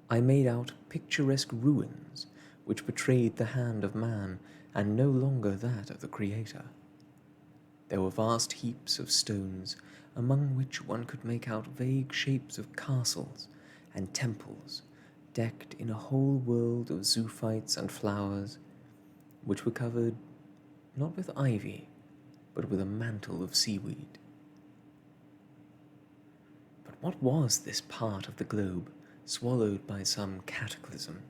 I made out picturesque ruins which betrayed the hand of man and no longer that of the Creator. There were vast heaps of stones, among which one could make out vague shapes of castles and temples, decked in a whole world of zoophytes and flowers, which were covered not with ivy, but with a mantle of seaweed. But what was this part of the globe swallowed by some cataclysm?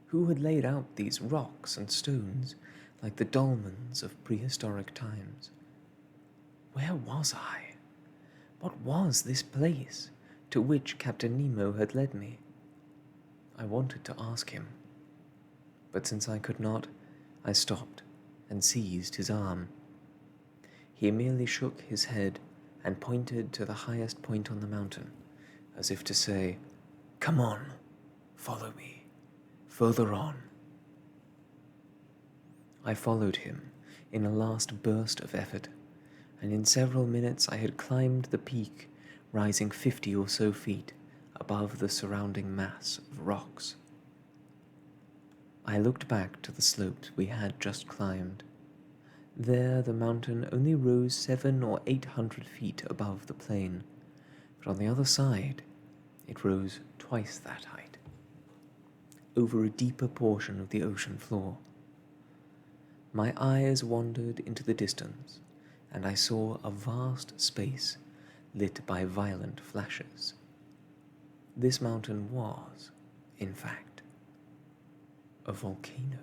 Who had laid out these rocks and stones like the dolmens of prehistoric times? Where was I? What was this place to which Captain Nemo had led me? I wanted to ask him, but since I could not, I stopped and seized his arm. He merely shook his head and pointed to the highest point on the mountain, as if to say, "Come on, follow me, further on." I followed him in a last burst of effort, and in several minutes I had climbed the peak, rising 50 or so feet above the surrounding mass of rocks. I looked back to the slopes we had just climbed. There the mountain only rose 700 or 800 feet above the plain, but on the other side it rose twice that height, over a deeper portion of the ocean floor. My eyes wandered into the distance, and I saw a vast space lit by violent flashes. This mountain was, in fact, a volcano.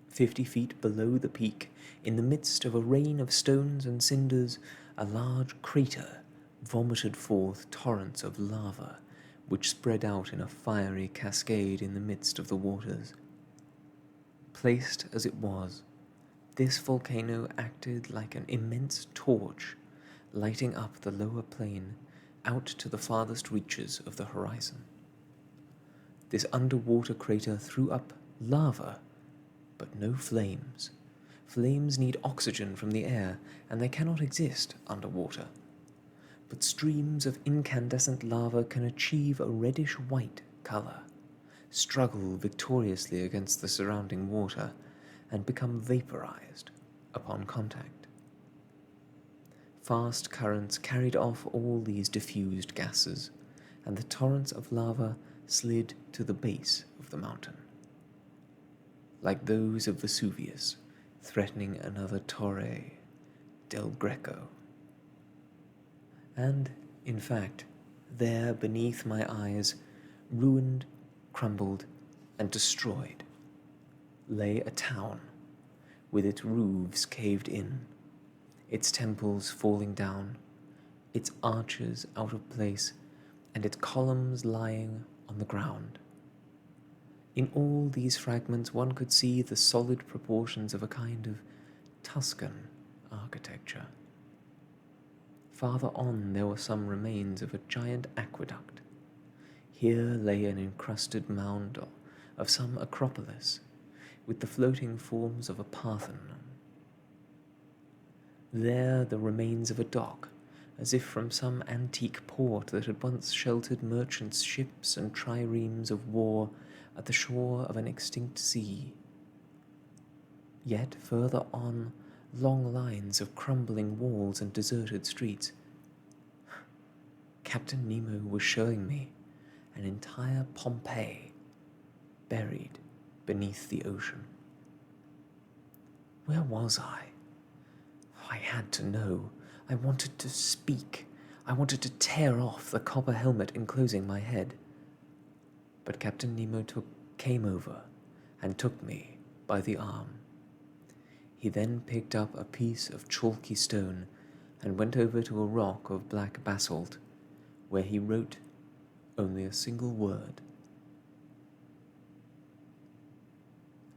50 feet below the peak, in the midst of a rain of stones and cinders, a large crater vomited forth torrents of lava, which spread out in a fiery cascade in the midst of the waters. Placed as it was, this volcano acted like an immense torch, lighting up the lower plain out to the farthest reaches of the horizon. This underwater crater threw up lava, but no flames. Flames need oxygen from the air, and they cannot exist underwater. But streams of incandescent lava can achieve a reddish-white color, struggle victoriously against the surrounding water and become vaporized upon contact. Fast currents carried off all these diffused gases, and the torrents of lava slid to the base of the mountain, like those of Vesuvius, threatening another Torre del Greco. And, in fact, there beneath my eyes, ruined, crumbled, and destroyed, lay a town with its roofs caved in, its temples falling down, its arches out of place, and its columns lying on the ground. In all these fragments one could see the solid proportions of a kind of Tuscan architecture. Farther on there were some remains of a giant aqueduct. Here lay an encrusted mound of some acropolis, with the floating forms of a Parthenon. There the remains of a dock, as if from some antique port that had once sheltered merchants' ships and triremes of war at the shore of an extinct sea. Yet further on, long lines of crumbling walls and deserted streets. Captain Nemo was showing me an entire Pompeii buried beneath the ocean. Where was I? I had to know. I wanted to speak. I wanted to tear off the copper helmet enclosing my head. But Captain Nemo came over and took me by the arm. He then picked up a piece of chalky stone and went over to a rock of black basalt, where he wrote only a single word: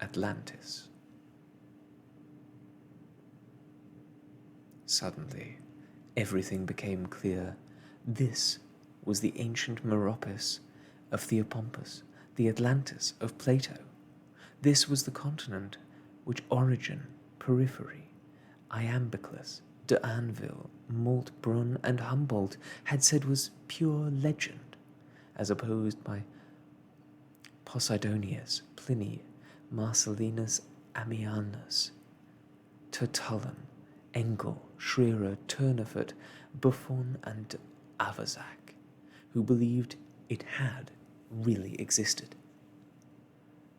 Atlantis. Suddenly, everything became clear. This was the ancient Meropis of Theopompus, the Atlantis of Plato. This was the continent which Origen, Porphyry, Iamblichus, d'Anville, Maltbrun, and Humboldt had said was pure legend, as opposed by Posidonius, Pliny, Marcellinus Ammianus, Tertullian, Engel, Schrerer, Tournefort, Buffon, and Avezac, who believed it had really existed.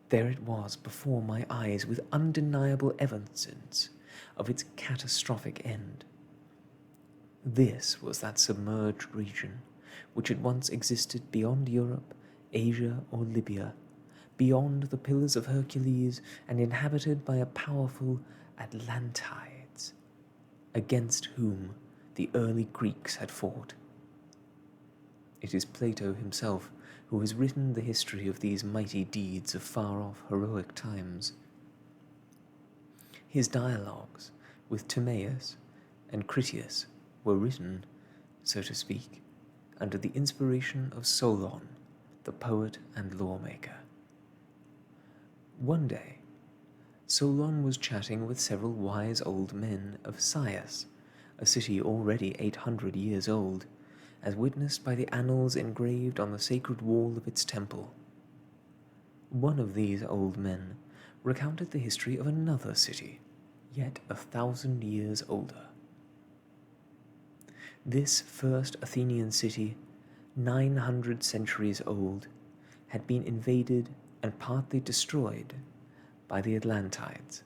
There it was before my eyes, with undeniable evidence of its catastrophic end. This was that submerged region which had once existed beyond Europe, Asia, or Libya, beyond the Pillars of Hercules, and inhabited by a powerful Atlantides, against whom the early Greeks had fought. It is Plato himself who has written the history of these mighty deeds of far-off heroic times. His dialogues with Timaeus and Critias were written, so to speak, under the inspiration of Solon, the poet and lawmaker. One day, Solon was chatting with several wise old men of Sais, a city already 800 years old, as witnessed by the annals engraved on the sacred wall of its temple. One of these old men recounted the history of another city, yet 1,000 years older. This first Athenian city, 900 centuries old, had been invaded and partly destroyed by the Atlantides.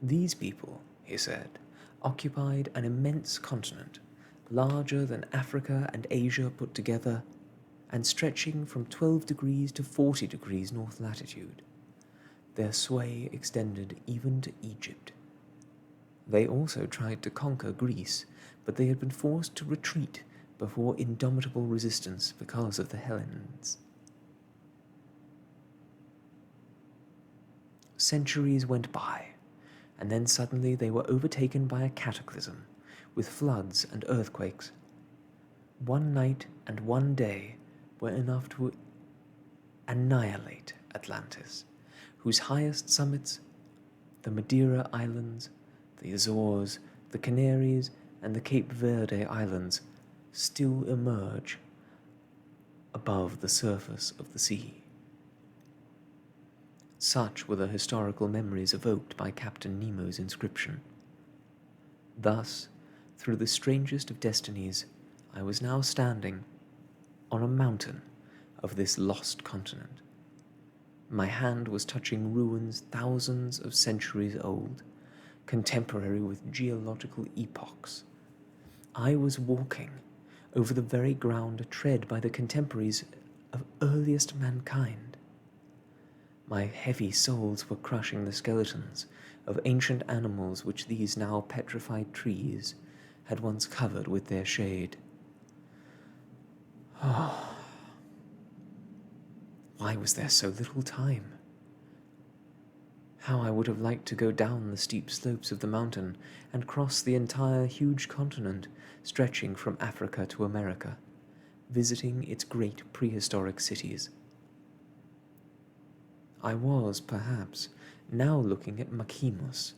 These people, he said, occupied an immense continent, larger than Africa and Asia put together, and stretching from 12 degrees to 40 degrees north latitude. Their sway extended even to Egypt. They also tried to conquer Greece, but they had been forced to retreat before indomitable resistance because of the Hellenes. Centuries went by, and then suddenly they were overtaken by a cataclysm, with floods and earthquakes. One night and one day were enough to annihilate Atlantis, whose highest summits, the Madeira Islands, the Azores, the Canaries, and the Cape Verde Islands, still emerge above the surface of the sea. Such were the historical memories evoked by Captain Nemo's inscription. Thus, through the strangest of destinies, I was now standing on a mountain of this lost continent. My hand was touching ruins thousands of centuries old, contemporary with geological epochs. I was walking over the very ground tread by the contemporaries of earliest mankind. My heavy soles were crushing the skeletons of ancient animals which these now petrified trees had once covered with their shade. Oh, why was there so little time? How I would have liked to go down the steep slopes of the mountain and cross the entire huge continent stretching from Africa to America, visiting its great prehistoric cities. I was, perhaps, now looking at Machimus,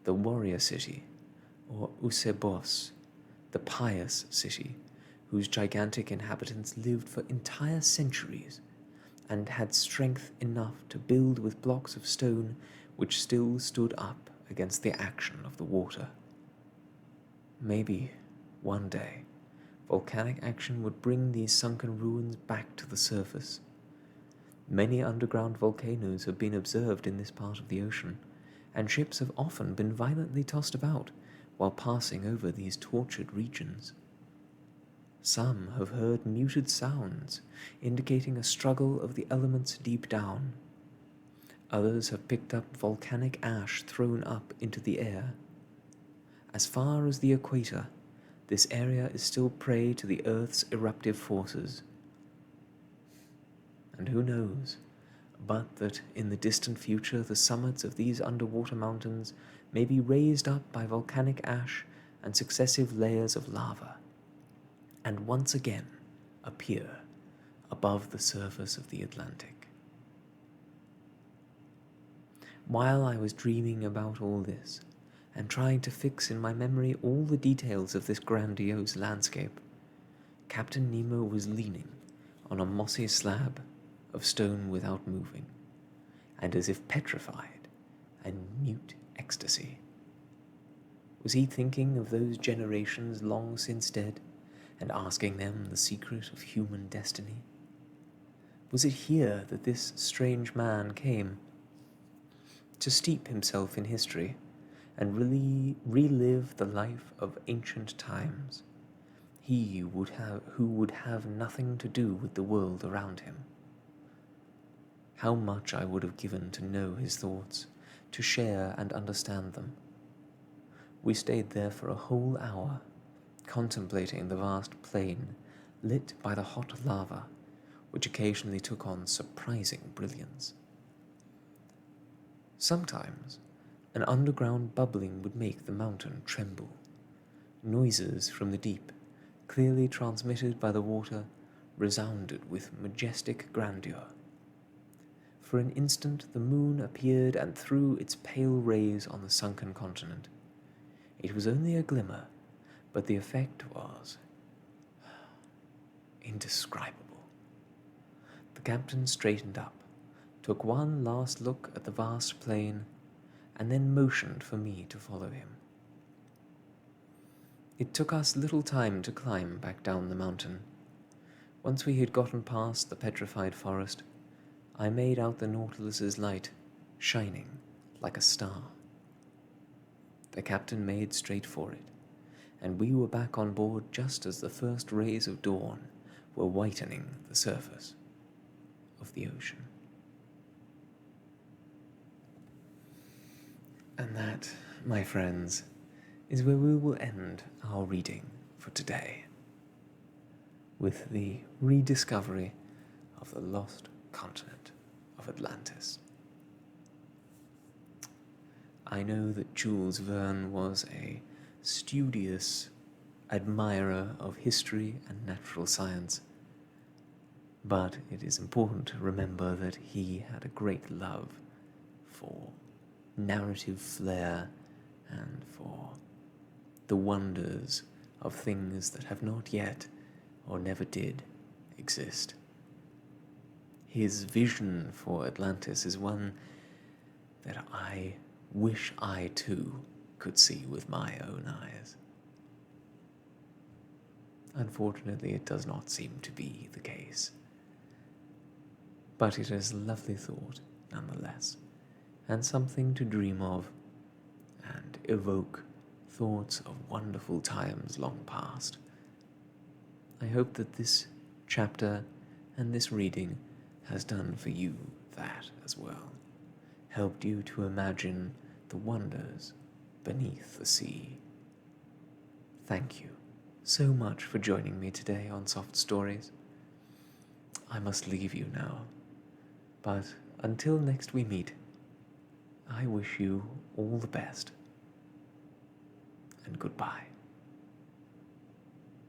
the warrior city, or Usebos, the pious city, whose gigantic inhabitants lived for entire centuries and had strength enough to build with blocks of stone which still stood up against the action of the water. Maybe, one day, volcanic action would bring these sunken ruins back to the surface. Many underground volcanoes have been observed in this part of the ocean, and ships have often been violently tossed about while passing over these tortured regions. Some have heard muted sounds indicating a struggle of the elements deep down. Others have picked up volcanic ash thrown up into the air. As far as the equator, this area is still prey to the Earth's eruptive forces. And who knows, but that in the distant future the summits of these underwater mountains may be raised up by volcanic ash and successive layers of lava, and once again appear above the surface of the Atlantic. While I was dreaming about all this, and trying to fix in my memory all the details of this grandiose landscape, Captain Nemo was leaning on a mossy slab of stone without moving, and as if petrified in mute ecstasy. Was he thinking of those generations long since dead, and asking them the secret of human destiny? Was it here that this strange man came to steep himself in history and really relive the life of ancient times, he who would have nothing to do with the world around him? How much I would have given to know his thoughts, to share and understand them. We stayed there for a whole hour, contemplating the vast plain lit by the hot lava, which occasionally took on surprising brilliance. Sometimes an underground bubbling would make the mountain tremble. Noises from the deep, clearly transmitted by the water, resounded with majestic grandeur. For an instant the moon appeared and threw its pale rays on the sunken continent. It was only a glimmer, but the effect was indescribable. The captain straightened up, took one last look at the vast plain, and then motioned for me to follow him. It took us little time to climb back down the mountain. Once we had gotten past the petrified forest, I made out the Nautilus's light, shining like a star. The captain made straight for it, and we were back on board just as the first rays of dawn were whitening the surface of the ocean. And that, my friends, is where we will end our reading for today, with the rediscovery of the lost continent of Atlantis. I know that Jules Verne was a studious admirer of history and natural science, but it is important to remember that he had a great love for narrative flair and for the wonders of things that have not yet or never did exist. his vision for Atlantis is one that I wish I too could see with my own eyes. Unfortunately, it does not seem to be the case. But it is a lovely thought, nonetheless, and something to dream of and evoke thoughts of wonderful times long past. I hope that this chapter and this reading has done for you that as well, helped you to imagine the wonders beneath the sea. Thank you so much for joining me today on Soft Stories. I must leave you now, but until next we meet, I wish you all the best, and goodbye.